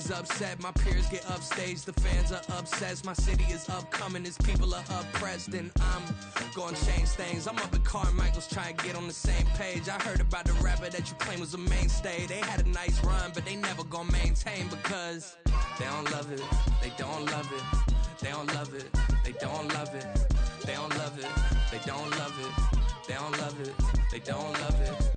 is upset, my peers get upstaged, the fans are obsessed. My city is upcoming, his people are oppressed, and I'm gonna change things. I'm up at Carmichael's trying to get on the same page. I heard about the rapper that you claim was a mainstay. They had a nice run, but they never gonna maintain because they don't love it, they don't love it, they don't love it, they don't love it, they don't love it, they don't love it, they don't love it, they don't love it.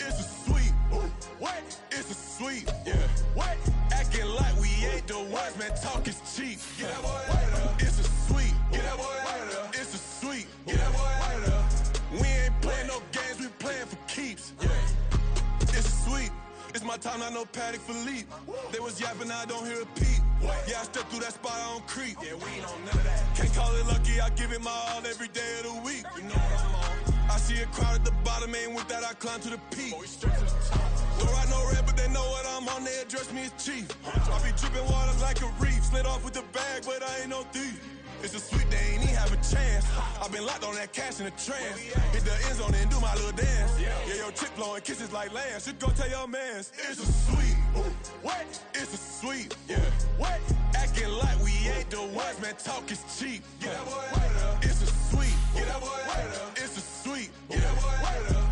It's a sweet, what? It's a sweet, yeah. What? Acting like we ain't the ones, man. Talk is cheap. Get that boy out of there. It's a sweet. Get that boy out of there. It's a sweet. Get that boy out of there. We ain't playing no games, we playing for keeps. Yeah. It's sweet. It's my time, not no Patek Philippe. They was yapping, I don't hear a peep. Yeah, I step through that spot, I don't creep. Yeah, we ain't on none of that. Can't call it lucky, I give it my all every day of the week. You know what I'm on. I see a crowd at the bottom, ain't with that, I climb to the peak. Don't ride no red, but they know what I'm on, they address me as chief. I be dripping water like a reef, slid off with the bag, but I ain't no thief. It's a sweet, they ain't even have a chance. I've been locked on that cash in a trance. Hit the end zone and do my little dance. Yeah, your chick blowing kisses like lambs. Should go tell your mans. It's a sweet. What? It's a sweet. Yeah. What? Acting like we ain't the ones, man. Talk is cheap. Get that boy out of there. It's a sweet. Get that boy out of there. It's a sweet. Get that boy out of there.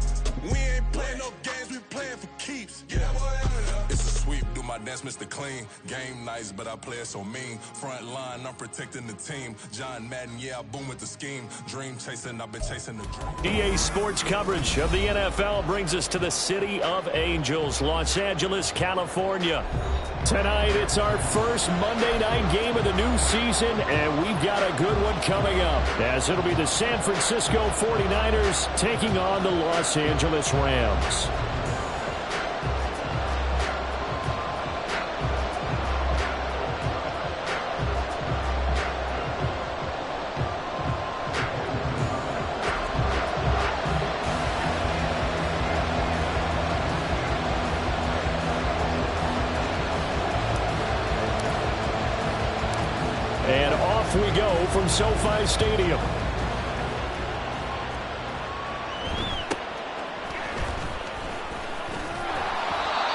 We ain't playing no games, we playing for keeps. Get that boy out of there. It's a sweep, do my dance, Mr. Clean. Game nice, but I play it so mean. Front line, I'm protecting the team. John Madden, yeah, I boom with the scheme. Dream chasing, I've been chasing the dream. EA Sports coverage of the NFL brings us to the City of Angels, Los Angeles, California. Tonight, it's our first Monday night game of the new season, and we've got a good one coming up, as it'll be the San Francisco 49ers taking on the Los Angeles Rams. And off we go from SoFi Stadium.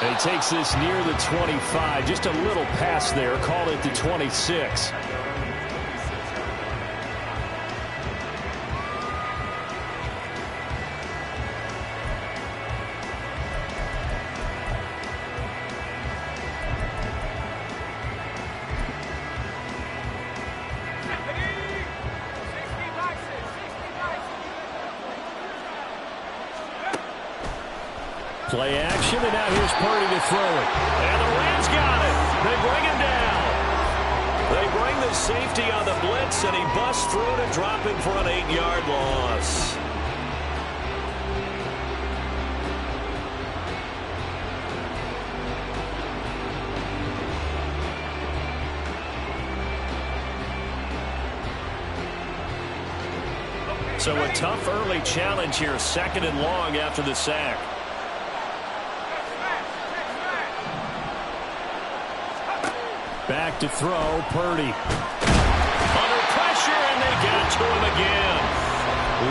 And he takes this near the 25, just a little pass there, call it the 26. Play action, and now here's Purdy to throw it. And the Rams got it. They bring him down. They bring the safety on the blitz, and he busts through to drop him for an 8-yard loss. So a tough early challenge here, 2nd and long after the sack. Back to throw, Purdy. Under pressure, and they got to him again.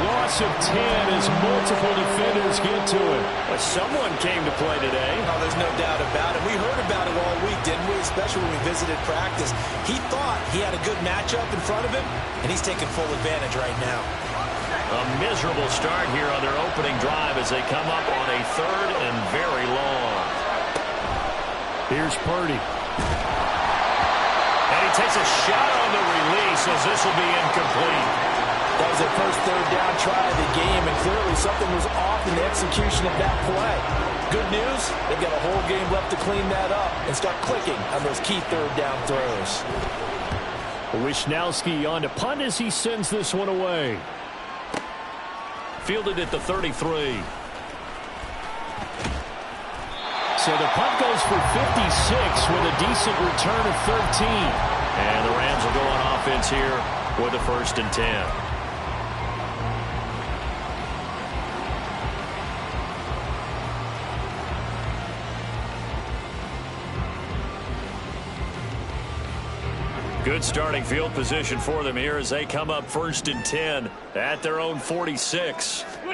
Loss of 10 as multiple defenders get to him. But someone came to play today. Oh, there's no doubt about it. We heard about it all week, didn't we? Especially when we visited practice. He thought he had a good matchup in front of him, and he's taking full advantage right now. A miserable start here on their opening drive as they come up on a 3rd and very long. Here's Purdy. And he takes a shot on the release as this will be incomplete. That was their first 3rd down try of the game, and clearly something was off in the execution of that play. Good news, they've got a whole game left to clean that up and start clicking on those key 3rd down throws. Wishnowski on to punt as he sends this one away. Fielded at the 33. So the punt goes for 56 with a decent return of 13. And the Rams will go on offense here with a 1st and 10. Good starting field position for them here as they come up 1st and 10 at their own 46. And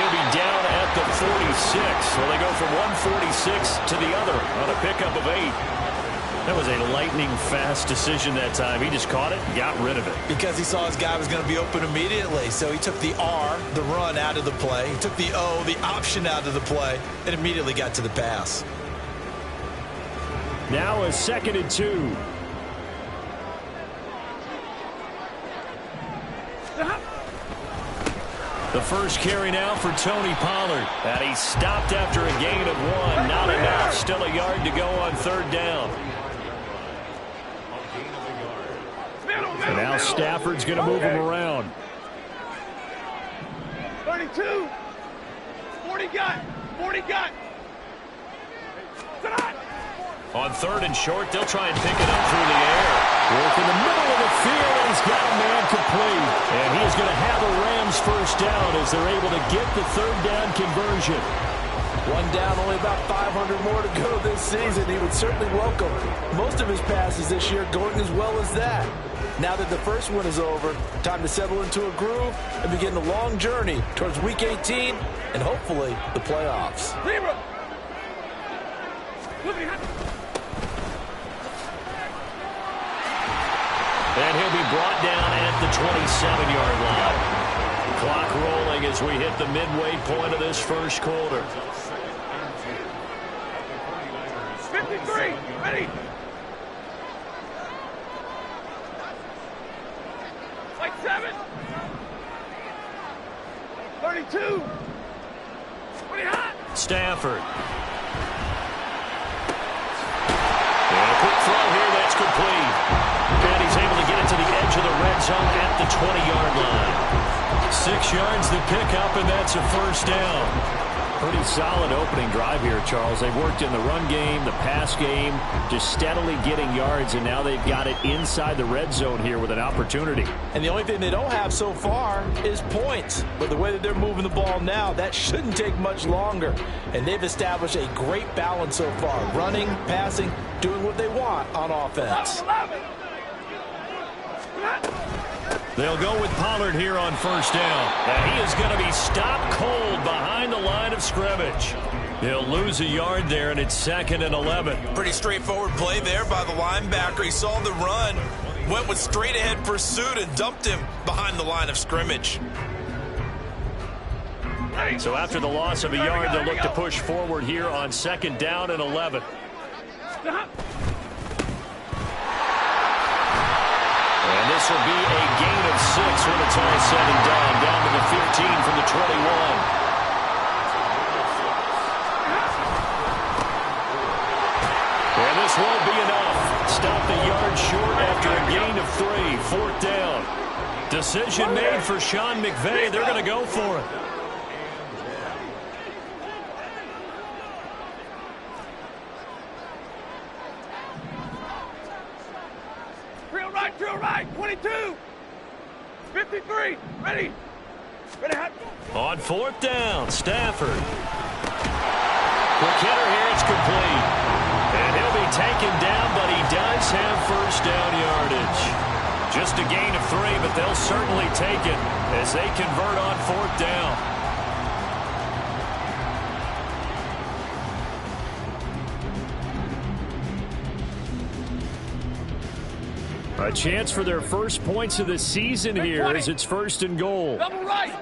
he'll be down at the 46. So they go from 146 to the other on a pickup of 8. That was a lightning-fast decision that time. He just caught it and got rid of it. Because he saw his guy was going to be open immediately. So he took the R, the run, out of the play. He took the O, the option, out of the play, and immediately got to the pass. Now a 2nd and 2. The first carry now for Tony Pollard. And he stopped after a gain of 1. Not enough. Still a yard to go on 3rd down. And now Stafford's going to move him around. 32. 40 got. 40 got. On 3rd and short, they'll try and pick it up through the air. Work in the middle of the field, and he's got a man complete. And he is going to have the Rams first down as they're able to get the 3rd down conversion. 1 down, only about 500 more to go this season. He would certainly welcome most of his passes this year going as well as that. Now that the first one is over, time to settle into a groove and begin the long journey towards Week 18 and hopefully the playoffs. And he'll be brought down at the 27-yard line. Clock rolling as we hit the midway point of this first quarter. 53, ready. Like 7. 32. Pretty hot. Stafford. And a quick throw here, that's complete. And he's able to get it to the edge of the red zone at the 20-yard line. 6 yards to pick up, and that's a first down. Pretty solid opening drive here, Charles. They've worked in the run game, the pass game, just steadily getting yards, and now they've got it inside the red zone here with an opportunity. And the only thing they don't have so far is points. But the way that they're moving the ball now, that shouldn't take much longer. And they've established a great balance so far. Running, passing, doing what they want on offense. They'll go with Pollard here on first down. And he is going to be stopped cold behind the line of scrimmage. He'll lose a yard there, and it's 2nd and 11. Pretty straightforward play there by the linebacker. He saw the run, went with straight-ahead pursuit, and dumped him behind the line of scrimmage. So after the loss of a yard, they'll look to push forward here on 2nd down and 11. And this will be a gain of 6 when it's all said and done. Down to the 15 from the 21. And this won't be enough. Stopped a yard short after a gain of 3. 4th down. Decision made for Sean McVay. They're going to go for it. Drill right, 22, 53, ready. On 4th down, Stafford. Quick hitter here, it's complete. And he'll be taken down, but he does have first down yardage. Just a gain of 3, but they'll certainly take it as they convert on 4th down. A chance for their first points of the season here as it's 1st and goal. Double right.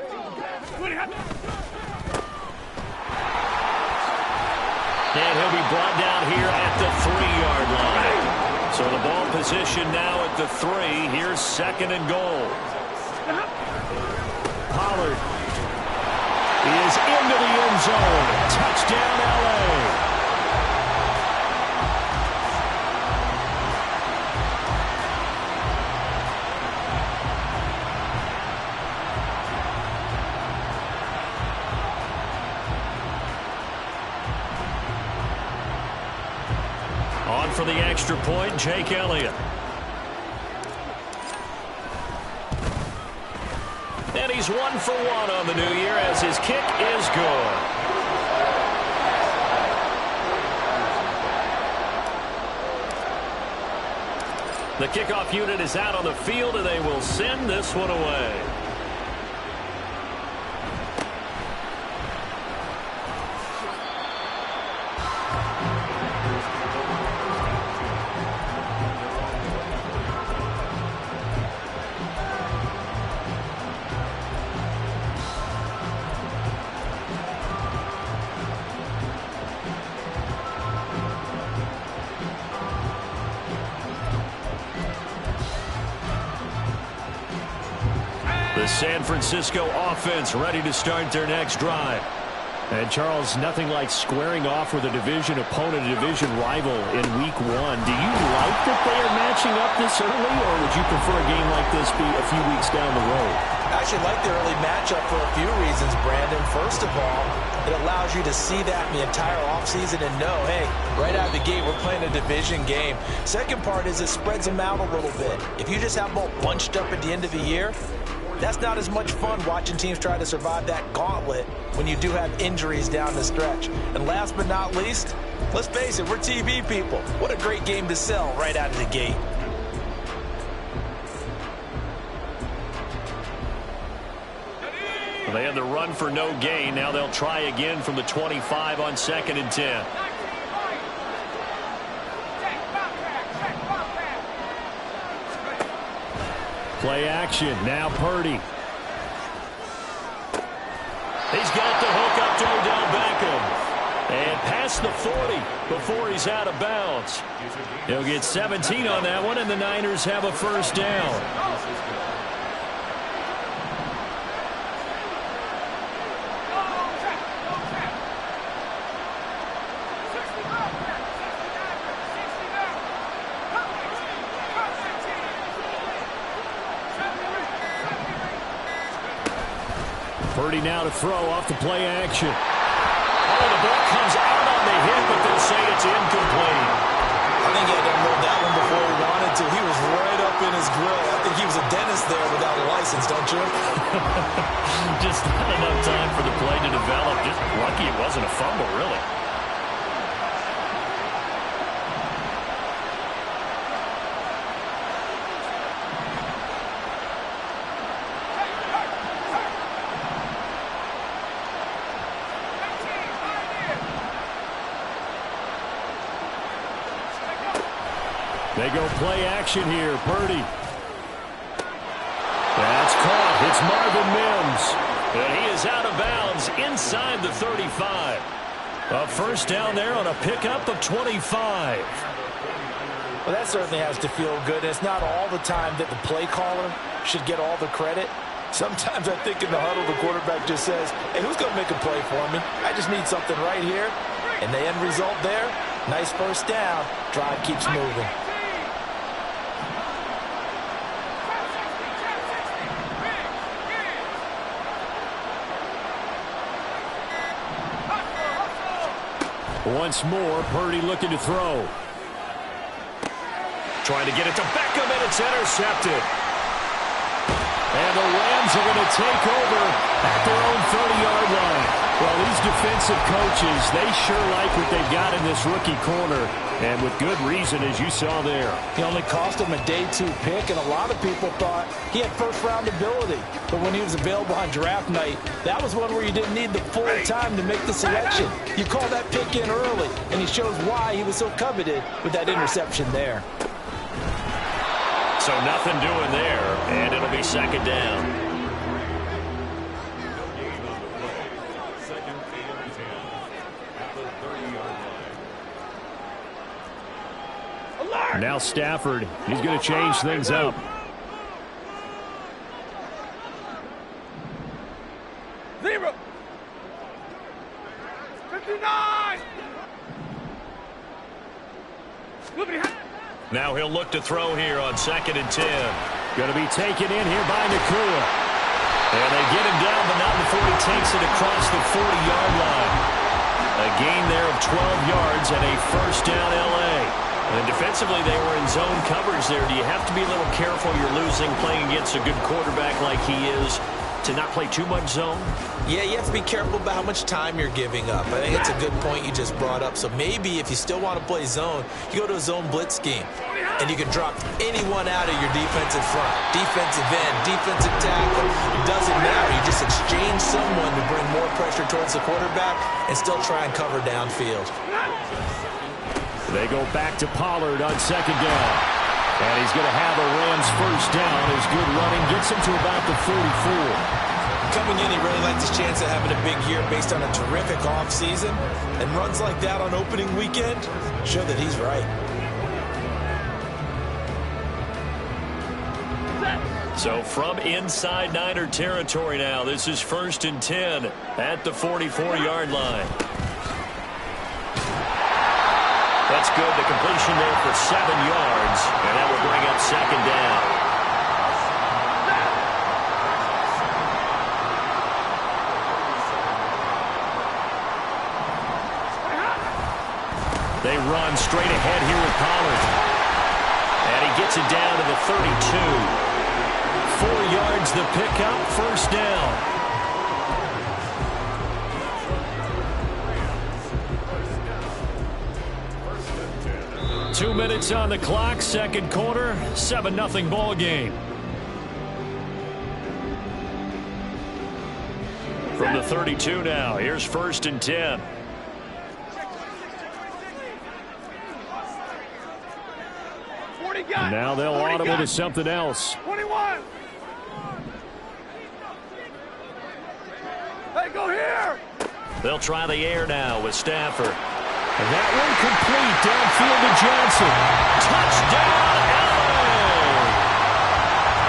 And he'll be brought down here at the 3-yard line. So the ball position now at the 3. Here's 2nd and goal. Pollard is into the end zone. Touchdown, L.A. For the extra point, Jake Elliott. And he's 1 for 1 on the new year as his kick is good. The kickoff unit is out on the field, and they will send this one away. The San Francisco offense ready to start their next drive. And, Charles, nothing like squaring off with a division opponent, a division rival in Week 1. Do you like that they are matching up this early, or would you prefer a game like this be a few weeks down the road? I actually like the early matchup for a few reasons, Brandon. First of all, it allows you to see that in the entire offseason and know, hey, right out of the gate, we're playing a division game. Second part is it spreads them out a little bit. If you just have them all bunched up at the end of the year, that's not as much fun watching teams try to survive that gauntlet when you do have injuries down the stretch. And last but not least, let's face it, we're TV people. What a great game to sell right out of the gate. Well, they had the run for no gain. Now they'll try again from the 25 on 2nd and 10. Play action. Now Purdy. He's got the hook up to Odell Beckham. And past the 40 before he's out of bounds. He'll get 17 on that one, and the Niners have a first down. Purdy now to throw off the play action. Oh, the ball comes out on the hit, but they'll say it's incomplete. I think he had to unload that one before he wanted to. He was right up in his grill. I think he was a dentist there without a license, don't you? Just not enough time for the play to develop. Just lucky it wasn't a fumble, really. They go play action here. Purdy. That's caught. It's Marvin Mims. And he is out of bounds inside the 35. A first down there on a pickup of 25. Well, that certainly has to feel good. It's not all the time that the play caller should get all the credit. Sometimes I think in the huddle, the quarterback just says, hey, who's going to make a play for me? I just need something right here. And the end result there, nice first down. Drive keeps moving. Once more, Purdy looking to throw. Trying to get it to Beckham, and it's intercepted. And the Rams are going to take over at their own 30-yard line. Well, these defensive coaches, they sure like what they've got in this rookie corner, and with good reason, as you saw there. He only cost him a day 2 pick, and a lot of people thought he had first-round ability. But when he was available on draft night, that was one where you didn't need the full time to make the selection. You call that pick in early, and he shows why he was so coveted with that interception there. So nothing doing there, and it'll be second down. Now Stafford, he's going to change things up. Zero. 59. Now he'll look to throw here on 2nd and 10. Going to be taken in here by Nakua. And they get him down, but not before he takes it across the 40-yard line. A gain there of 12 yards and a first down L.A. And defensively, they were in zone coverage there. Do you have to be a little careful? You're losing, playing against a good quarterback like he is, to not play too much zone? Yeah, you have to be careful about how much time you're giving up. I think it's a good point you just brought up. So maybe if you still want to play zone, you go to a zone blitz scheme. and you can drop anyone out of your defensive front. Defensive end, defensive tackle, it doesn't matter. You just exchange someone to bring more pressure towards the quarterback and still try and cover downfield. They go back to Pollard on second down. And he's going to have a Rams first down. His good running gets him to about the 44. Coming in, he really likes his chance of having a big year based on a terrific offseason. And runs like that on opening weekend show that he's right. So from inside Niner territory now, this is 1st and 10 at the 44-yard line. That's good. The completion there for 7 yards, and that will bring up second down. They run straight ahead here with Pollard. And he gets it down to the 32. 4 yards the pickup, first down. 2 minutes on the clock, second quarter, 7-0 ball game. From the 32 now, here's 1st and 10. Now they'll audible to something else. 21. Hey, go here. They'll try the air now with Stafford. And that one complete downfield to Johnson. Touchdown, LA!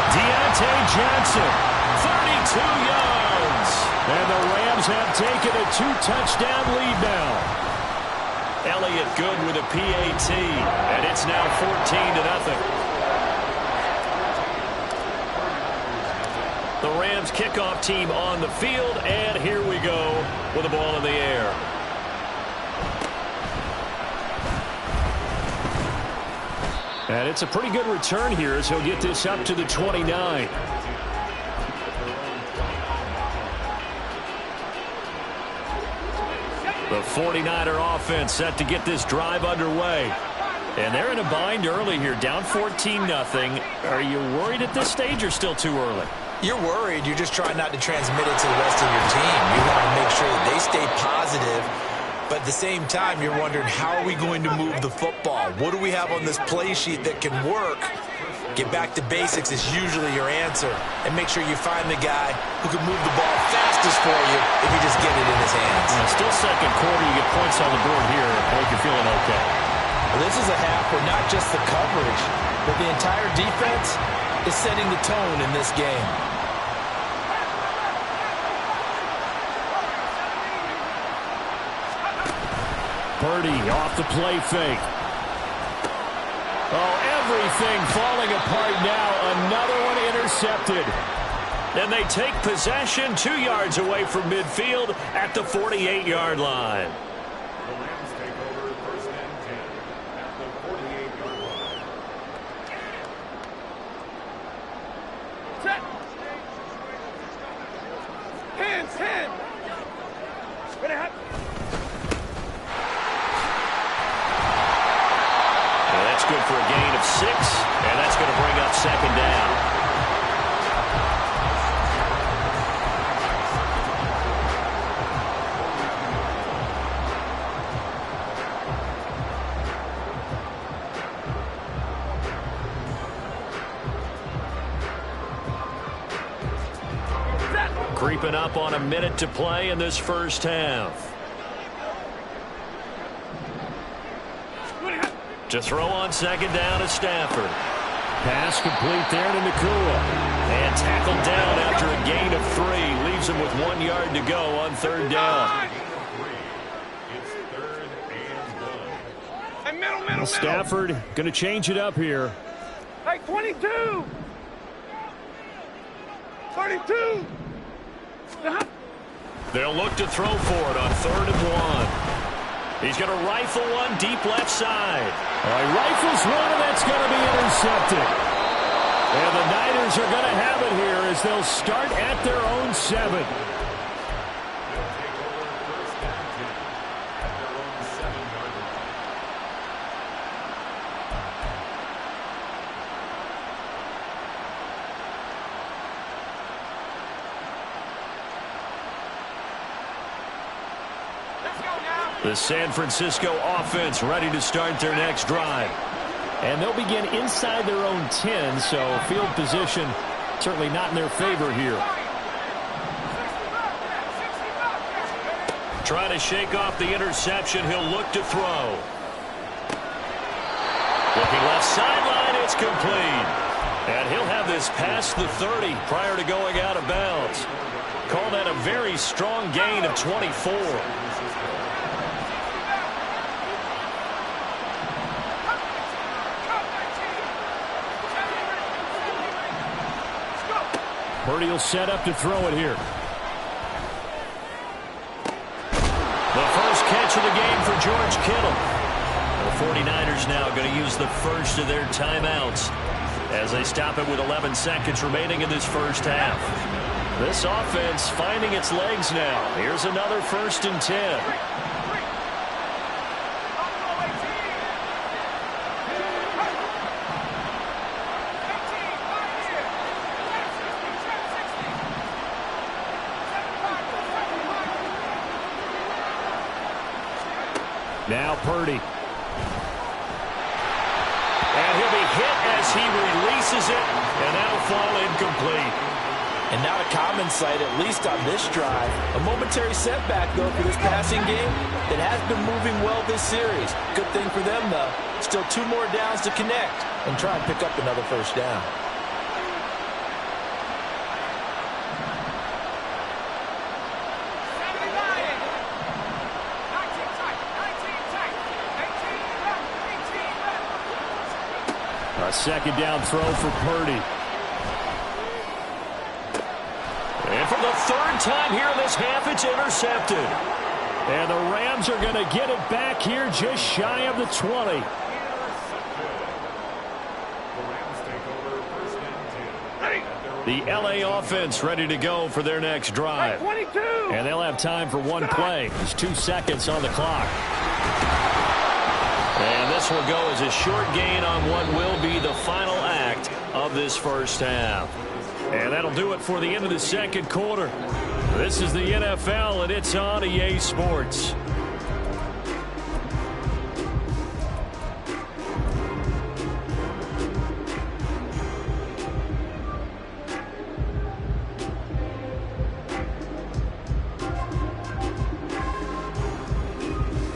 Deontay Johnson, 32 yards. And the Rams have taken a 2-touchdown lead now. Elliott good with a PAT, and it's now 14-0. The Rams kickoff team on the field, and here we go with the ball in the air. And it's a pretty good return here as he'll get this up to the 29. The 49er offense set to get this drive underway. And they're in a bind early here, down 14-0. Are you worried at this stage or still too early? You're worried. You're just trying not to transmit it to the rest of your team. You want to make sure that they stay positive. But at the same time, you're wondering, how are we going to move the football? What do we have on this play sheet that can work? Get back to basics is usually your answer. And make sure you find the guy who can move the ball fastest for you if you just get it in his hands. Still second quarter, you get points on the board here. I think you're feeling okay. Well, this is a half where not just the coverage, but the entire defense is setting the tone in this game. Purdy off the play fake. Oh, everything falling apart now. Another one intercepted. And they take possession 2 yards away from midfield at the 48-yard line. The Rams take over 1st and 10 at the 48-yard line. Set. Hands. Ready, hop. That's good for a gain of 6, and that's going to bring up second down. Creeping up on a minute to play in this first half. To throw on second down is Stafford. Pass complete there to Nakua. And tackled down after a gain of 3. Leaves him with 1 yard to go on third down. It's 3rd and 1. Hey, middle. Stafford going to change it up here. Hey, 22. 32. They'll look to throw for it on 3rd and 1. He's going to rifle one deep left side. He rifles one, and that's going to be intercepted. And the Niners are going to have it here as they'll start at their own 7. The San Francisco offense ready to start their next drive. And they'll begin inside their own 10, so field position certainly not in their favor here. Trying to shake off the interception. He'll look to throw. Looking left sideline, it's complete. And he'll have this past the 30 prior to going out of bounds. Call that a very strong gain of 24. Purdy will set up to throw it here. The first catch of the game for George Kittle. The 49ers now going to use the first of their timeouts as they stop it with 11 seconds remaining in this first half. This offense finding its legs now. Here's another 1st and 10. Now Purdy. And he'll be hit as he releases it, and that'll fall incomplete. And not a common sight, at least on this drive. A momentary setback, though, for this passing game that has been moving well this series. Good thing for them, though. Still 2 more downs to connect and try and pick up another first down. A second down throw for Purdy. And for the 3rd time here in this half, it's intercepted. And the Rams are going to get it back here just shy of the 20. The LA offense ready to go for their next drive. 22. And they'll have time for one play. There's 2 seconds on the clock. And this will go as a short gain on what will be the final act of this first half. And that'll do it for the end of the second quarter. This is the NFL, and it's on EA Sports.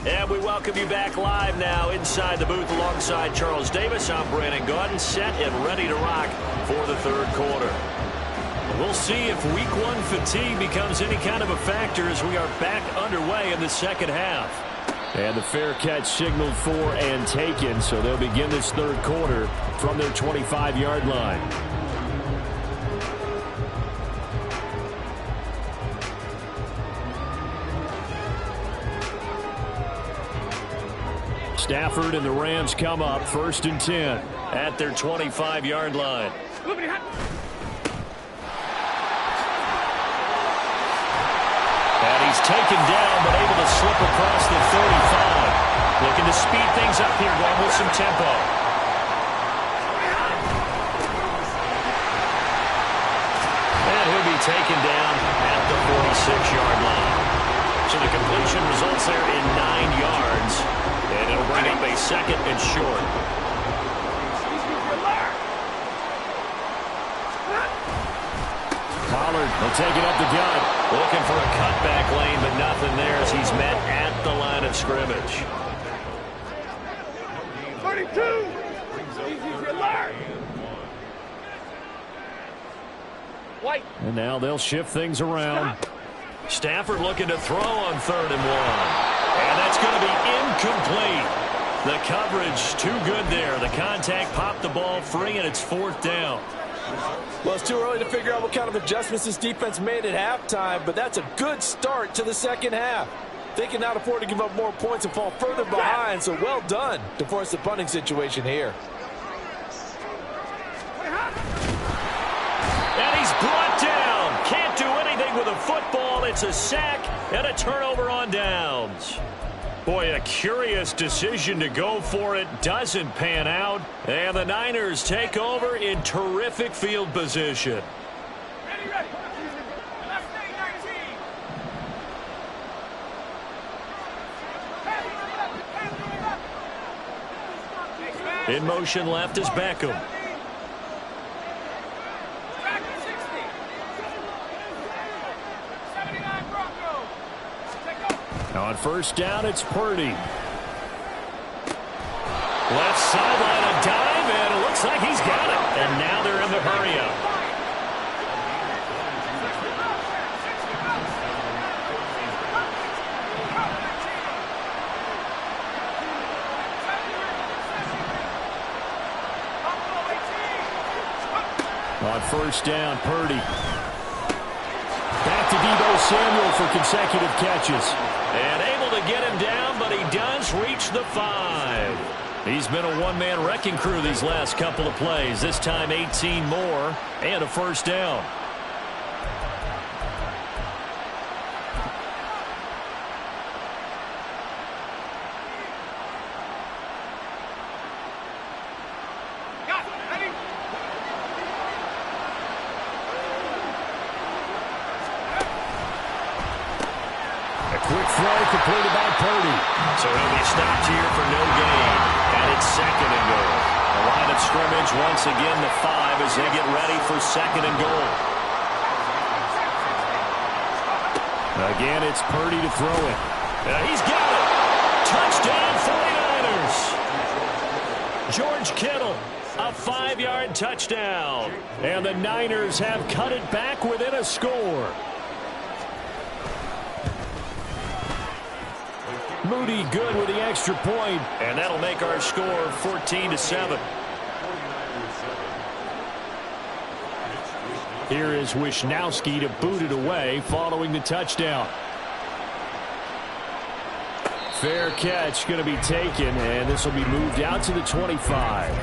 And we welcome you back live now inside the booth alongside Charles Davis. I'm Brandon Gaudin, set and ready to rock for the 3rd quarter. We'll see if week 1 fatigue becomes any kind of a factor as we are back underway in the second half. And the fair catch signaled for and taken, so they'll begin this 3rd quarter from their 25-yard line. Stafford and the Rams come up 1st and 10 at their 25-yard line. And he's taken down, but able to slip across the 35. Looking to speed things up here, going with some tempo. And he'll be taken down at the 46-yard line. So the completion results there in 9 yards. And it'll bring up a 2nd and short. Pollard will take it up the gut. Looking for a cutback lane, but nothing there as he's met at the line of scrimmage. 32. White. And now they'll shift things around. Stafford looking to throw on 3rd and 1. And that's going to be incomplete. The coverage too good there. The contact popped the ball free, and it's 4th down. Well, it's too early to figure out what kind of adjustments this defense made at halftime, but that's a good start to the second half. They can not afford to give up more points and fall further behind, so well done to force the punting situation here. And he's brought down. Can't do anything with a football. It's a sack and a turnover on downs. Boy, a curious decision to go for it. Doesn't pan out. And the Niners take over in terrific field position. Ready. In motion left is Beckham. On first down, it's Purdy. Left sideline, a dive, and it looks like he's got it. And now they're in the hurry-up. On first down, Purdy. Back to Deebo Samuel for consecutive catches. And able to get him down, but he does reach the 5. He's been a one-man wrecking crew these last couple of plays. This time 18 more and a first down. Completed by Purdy. So he'll be stopped here for no gain. And it's second and goal. The line of scrimmage once again the 5 as they get ready for second and goal. Again, it's Purdy to throw it. He's got it. Touchdown 49ers. George Kittle, a 5-yard touchdown. And the Niners have cut it back within a score. Moody good with the extra point, and that'll make our score 14-7. Here is Wisnowski to boot it away following the touchdown. Fair catch going to be taken, and this will be moved out to the 25.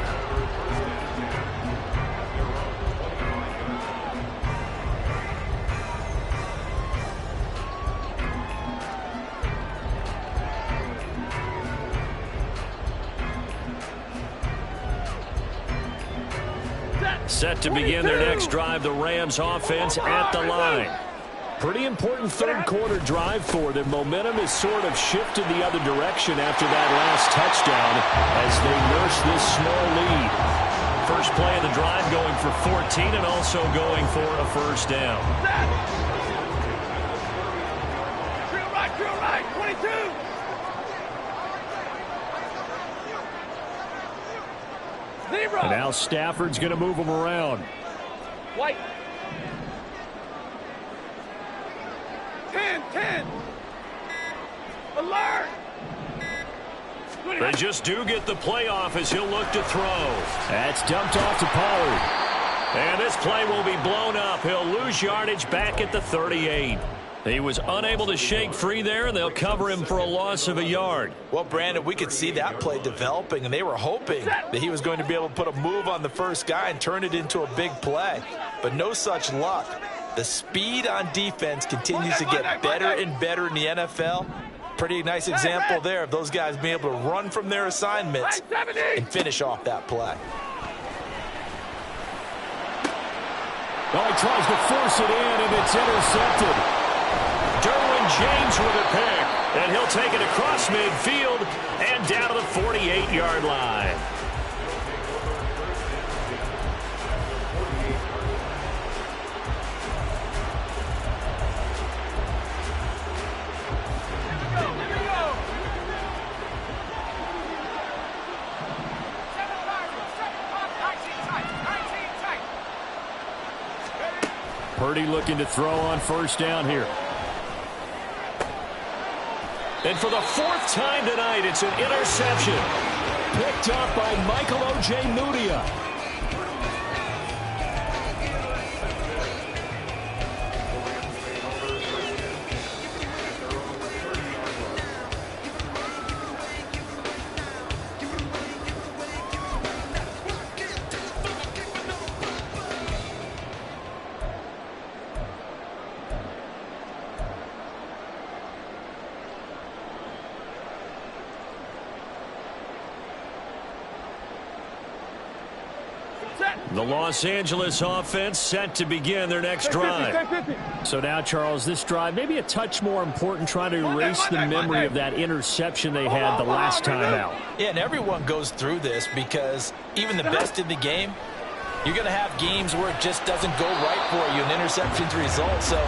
Set to begin their next drive, the Rams offense at the line. Pretty important third quarter drive for them. Momentum has sort of shifted the other direction after that last touchdown as they nurse this small lead. First play of the drive going for 14 and also going for a first down. Drill right, 22. And now Stafford's going to move him around. White. 10. Alert. They just do get the playoff as he'll look to throw. That's dumped off to Pollard. And this play will be blown up. He'll lose yardage back at the 38. He was unable to shake free there, and they'll cover him for a loss of a yard. Well, Brandon, we could see that play developing, and they were hoping that he was going to be able to put a move on the first guy and turn it into a big play. But no such luck. The speed on defense continues to get better and better in the NFL. Pretty nice example there of those guys being able to run from their assignments and finish off that play. Well, he tries to force it in, and it's intercepted. Derwin James with a pick, and he'll take it across midfield and down to the 48-yard line. Purdy looking to throw on first down here. And for the 4th time tonight, it's an interception. Picked up by Michael Ojemudia. The Los Angeles offense set to begin their next drive. So now, Charles, this drive maybe a touch more important, trying to erase the memory of that interception they had the last time out. Yeah, and everyone goes through this because even the best in the game, you're going to have games where it just doesn't go right for you, and interceptions result. So,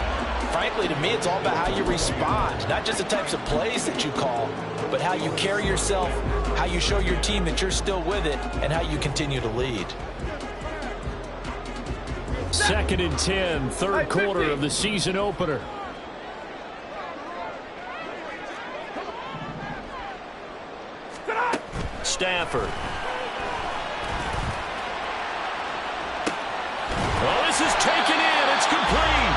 frankly, to me, it's all about how you respond, not just the types of plays that you call, but how you carry yourself, how you show your team that you're still with it, and how you continue to lead. 2nd and 10, third quarter of the season opener. Stafford. Well, this is taken in. It's complete.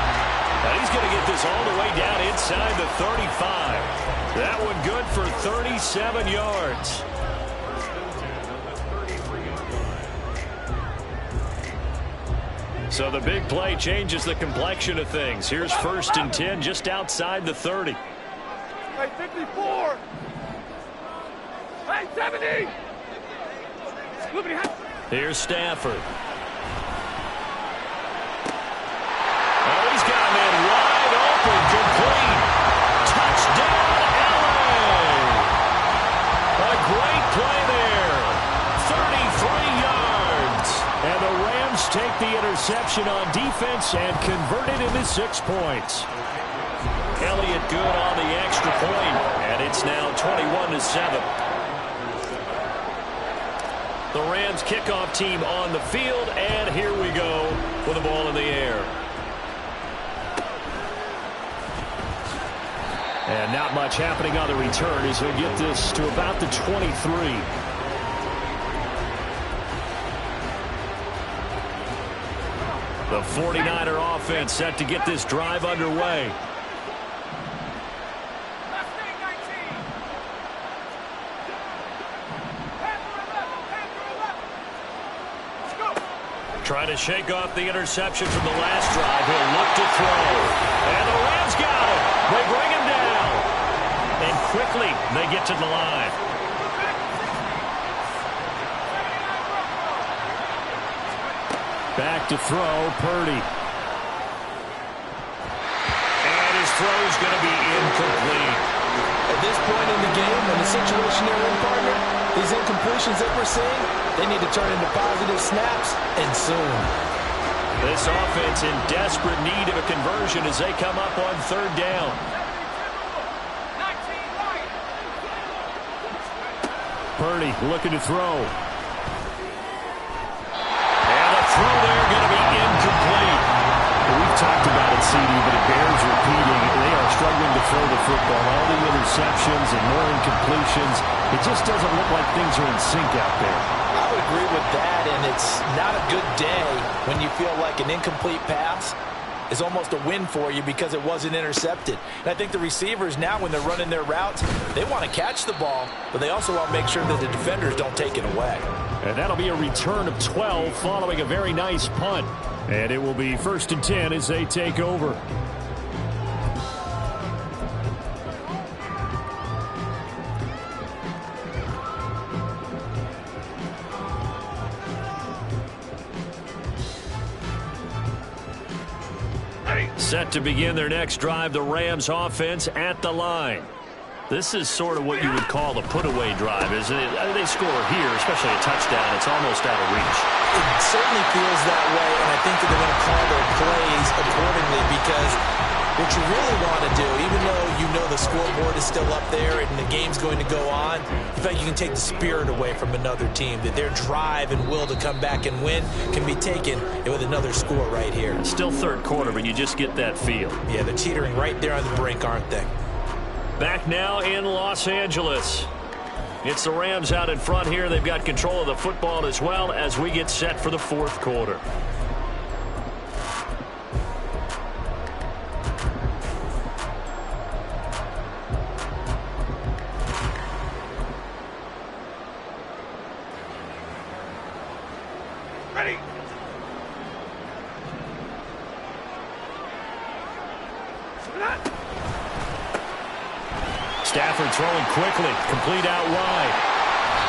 And he's going to get this all the way down inside the 35. That one good for 37 yards. So the big play changes the complexion of things. Here's 1st and 10 just outside the 30. Hey, 54. Hey, 70. Here's Stafford. Oh, he's got a man wide open, complete. Touchdown, LA. A great play there. 33 yards. And the Rams take the interception on defense and convert it into 6 points. Elliott good on the extra point, and it's now 21-7. The Rams kickoff team on the field, and here we go with the ball in the air. And not much happening on the return as he'll get this to about the 23. The 49er offense set to get this drive underway. Trying to shake off the interception from the last drive. He'll look to throw. And the Rams got it. They bring him down. And quickly they get to the line. Back to throw, Purdy. And his throw's going to be incomplete. At this point in the game, in the situation they're in, partner, these incompletions that we're seeing, they need to turn into positive snaps, and soon. This offense in desperate need of a conversion as they come up on 3rd down. Purdy looking to throw. And the throw there going to be incomplete. We've talked about it, CD, but it bears repeating. They are struggling to throw the football. All the interceptions and more incompletions. It just doesn't look like things are in sync out there. I would agree with that, and it's not a good day when you feel like an incomplete pass is almost a win for you because it wasn't intercepted. And I think the receivers now, when they're running their routes, they want to catch the ball, but they also want to make sure that the defenders don't take it away. And that'll be a return of 12 following a very nice punt. And it will be 1st and 10 as they take over. Set to begin their next drive, the Rams offense at the line. This is sort of what you would call a put-away drive, isn't it? I mean, they score here, especially a touchdown. It's almost out of reach. It certainly feels that way, and I think that they're going to call their plays accordingly because what you really want to do, even though you know the scoreboard is still up there and the game's going to go on, in fact, you can take the spirit away from another team, that their drive and will to come back and win can be taken with another score right here. It's still 3rd quarter, but you just get that feel. Yeah, they're teetering right there on the brink, aren't they? Back now in Los Angeles. It's the Rams out in front here. They've got control of the football as well as we get set for the 4th quarter. Ready. Stafford throwing quickly, complete out wide.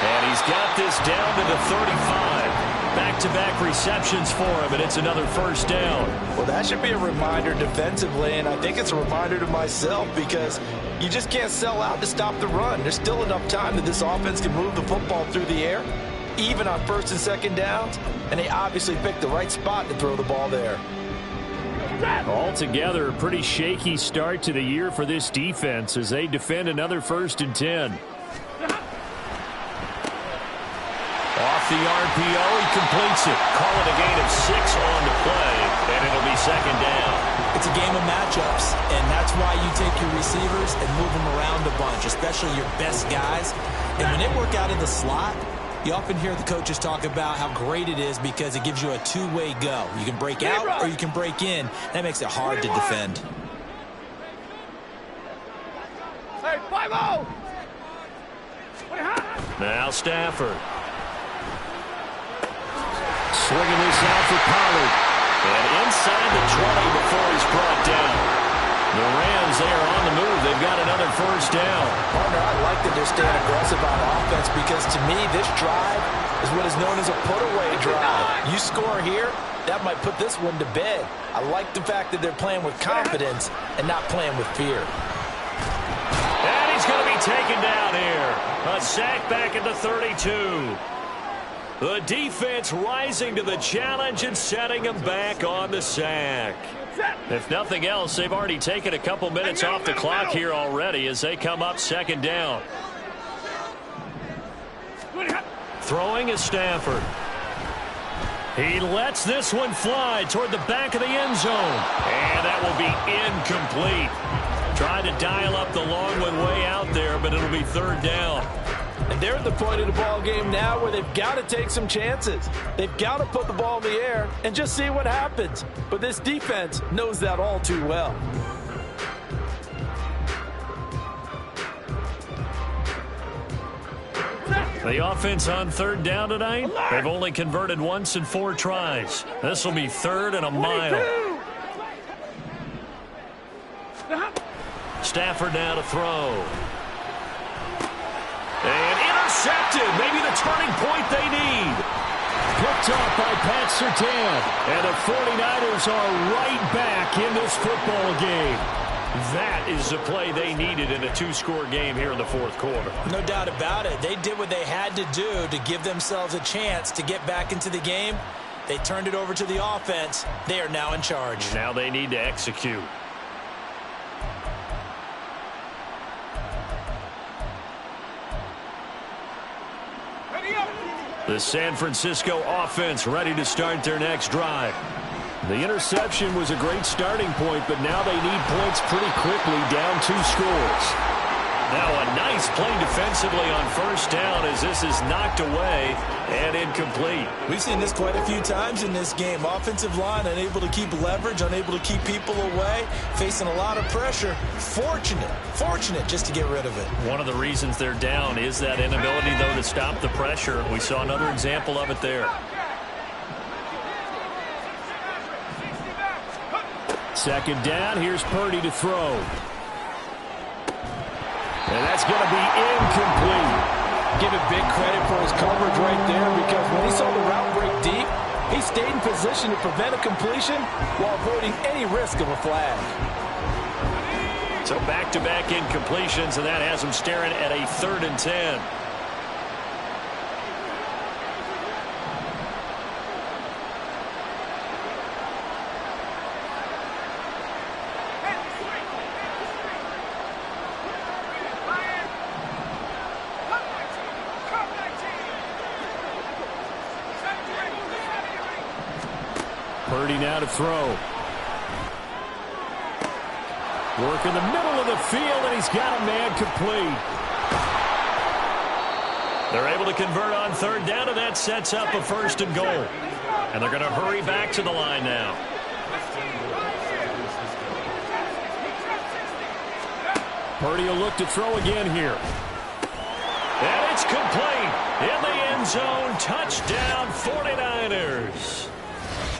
And he's got this down to the 35. back-to-back receptions for him, and it's another first down. Well, that should be a reminder defensively, and I think it's a reminder to myself because you just can't sell out to stop the run. There's still enough time that this offense can move the football through the air, even on first and second downs, and they obviously picked the right spot to throw the ball there. Altogether, a pretty shaky start to the year for this defense as they defend another 1st and 10. Off the RPO, he completes it. Call it a gain of 6 on the play, and it'll be second down. It's a game of matchups, and that's why you take your receivers and move them around a bunch, especially your best guys. And when they work out of the slot, you often hear the coaches talk about how great it is because it gives you a two-way go. You can break out or you can break in. That makes it hard to defend. Hey, 5-0! Now Stafford. Swinging this out for Pollard. And inside the 20 before he's brought down. The Rams, they are on the move. They've got another first down. Partner, I like that they're staying aggressive on offense because to me, this drive is what is known as a put-away drive. You score here, that might put this one to bed. I like the fact that they're playing with confidence and not playing with fear. And he's going to be taken down here. A sack back at the 32. The defense rising to the challenge and setting him back on the sack. If nothing else, they've already taken a couple minutes off the clock here already as they come up second down. Throwing is Stafford. He lets this one fly toward the back of the end zone. And that will be incomplete. Tried to dial up the long one way out there, but it'll be third down. And they're at the point of the ball game now where they've got to take some chances. They've got to put the ball in the air and just see what happens. But this defense knows that all too well. The offense on third down tonight, they've only converted once in 4 tries. This will be 3rd and a mile. Stafford now to throw. And intercepted. Maybe the turning point they need. Picked up by Pat Surtain. And the 49ers are right back in this football game. That is the play they needed in a 2-score game here in the 4th quarter. No doubt about it. They did what they had to do to give themselves a chance to get back into the game. They turned it over to the offense. They are now in charge. Now they need to execute. The San Francisco offense ready to start their next drive. The interception was a great starting point, but now they need points pretty quickly, down 2 scores. Now a nice play defensively on first down as this is knocked away and incomplete. We've seen this quite a few times in this game. Offensive line unable to keep leverage, unable to keep people away, facing a lot of pressure. Fortunate just to get rid of it. One of the reasons they're down is that inability, though, to stop the pressure. We saw another example of it there. Second down, here's Purdy to throw. And that's going to be incomplete. Give it big credit for his coverage right there because when he saw the route break deep, he stayed in position to prevent a completion while avoiding any risk of a flag. So back-to-back incompletions, and that has him staring at a 3rd and 10. Purdy now to throw. Work in the middle of the field, and he's got a man complete. They're able to convert on third down, and that sets up a 1st and goal. And they're going to hurry back to the line now. Purdy will look to throw again here. And it's complete. In the end zone, touchdown 49ers.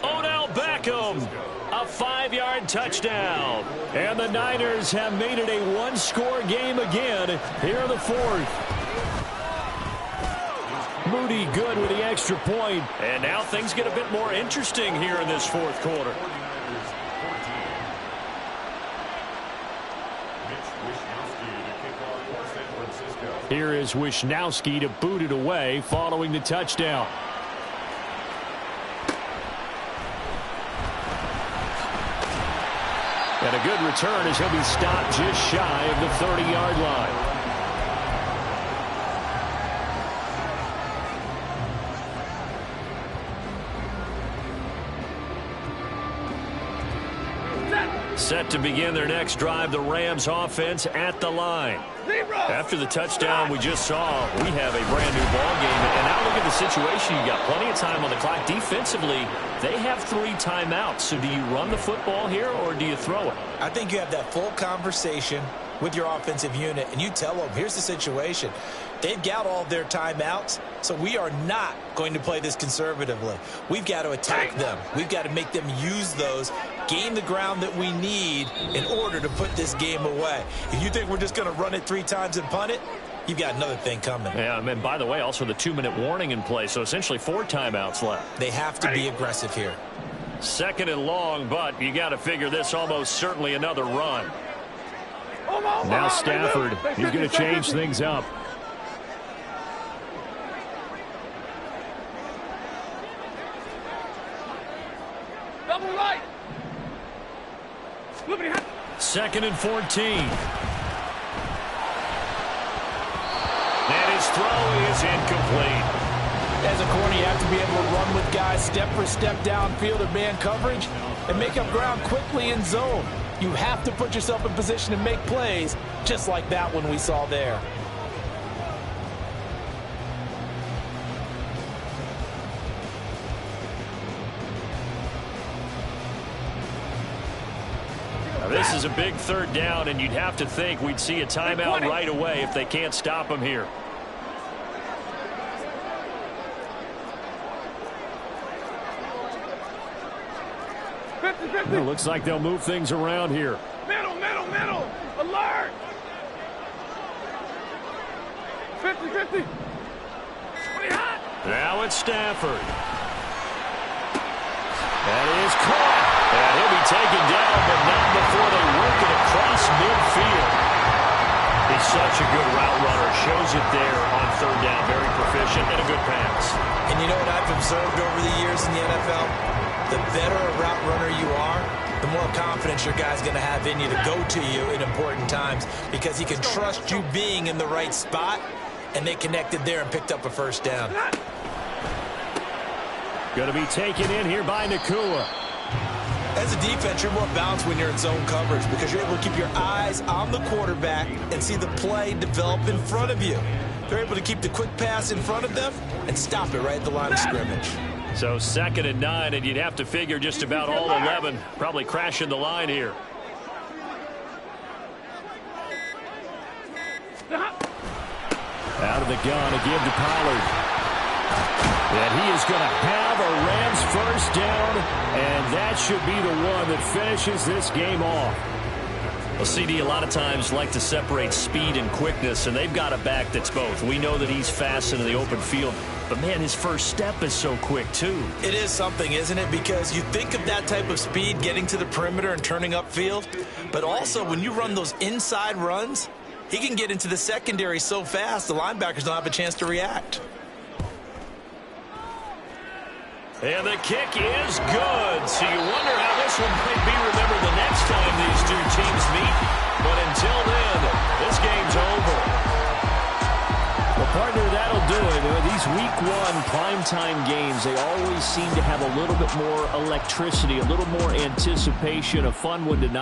Odell Beckham, a 5-yard touchdown. And the Niners have made it a 1-score game again here in the 4th. Moody good with the extra point. And now things get a bit more interesting here in this fourth quarter. Here is Wishnowsky to boot it away following the touchdown. And a good return as he'll be stopped just shy of the 30-yard line. Set to begin their next drive, the Rams offense at the line. After the touchdown we just saw, we have a brand new ball game. And now look at the situation. You got plenty of time on the clock. Defensively, they have 3 timeouts. So do you run the football here or do you throw it? I think you have that full conversation with your offensive unit, and you tell them, here's the situation. They've got all their timeouts, so we are not going to play this conservatively. We've got to attack them. We've got to make them use those, gain the ground that we need in order to put this game away. If you think we're just going to run it 3 times and punt it, you've got another thing coming. Yeah, and by the way, also the 2-minute warning in play, so essentially 4 timeouts left. They have to be aggressive here. 2nd and long, but you got to figure this almost certainly another run. Now Stafford, he's going to change things up. Double right. 2nd and 14. And his throw is incomplete. As a corner, you have to be able to run with guys step for step downfield or man coverage and make up ground quickly in zone. You have to put yourself in position to make plays, just like that one we saw there. Now this is a big 3rd down, and you'd have to think we'd see a timeout right away if they can't stop him here. Well, looks like they'll move things around here. Middle. Alert. 50. Now it's Stafford. That is caught. And he'll be taken down, but not before they work it across midfield. He's such a good route runner. Shows it there on 3rd down. Very proficient and a good pass. And you know what I've observed over the years in the NFL? The better a route runner you are, the more confidence your guy's going to have in you to go to you in important times because he can trust you being in the right spot, and they connected there and picked up a 1st down. Going to be taken in here by Nacua. As a defense, you're more balanced when you're in zone coverage because you're able to keep your eyes on the quarterback and see the play develop in front of you. They're able to keep the quick pass in front of them and stop it right at the line of scrimmage. So 2nd and 9, and you'd have to figure just about all 11 probably crashing the line here. Out of the gun again to Pollard. And he is going to have a Rams 1st down, and that should be the one that finishes this game off. Well, CD a lot of times like to separate speed and quickness, and they've got a back that's both. We know that he's fast into the open field, but, man, his first step is so quick, too. It is something, isn't it? Because you think of that type of speed getting to the perimeter and turning upfield, but also when you run those inside runs, he can get into the secondary so fast the linebackers don't have a chance to react. And the kick is good. So you wonder how this one might be remembered the next time these 2 teams meet. But until then, this game's over. Well, partner, that'll do it. These Week 1 primetime games, they always seem to have a little bit more electricity, a little more anticipation, a fun one tonight.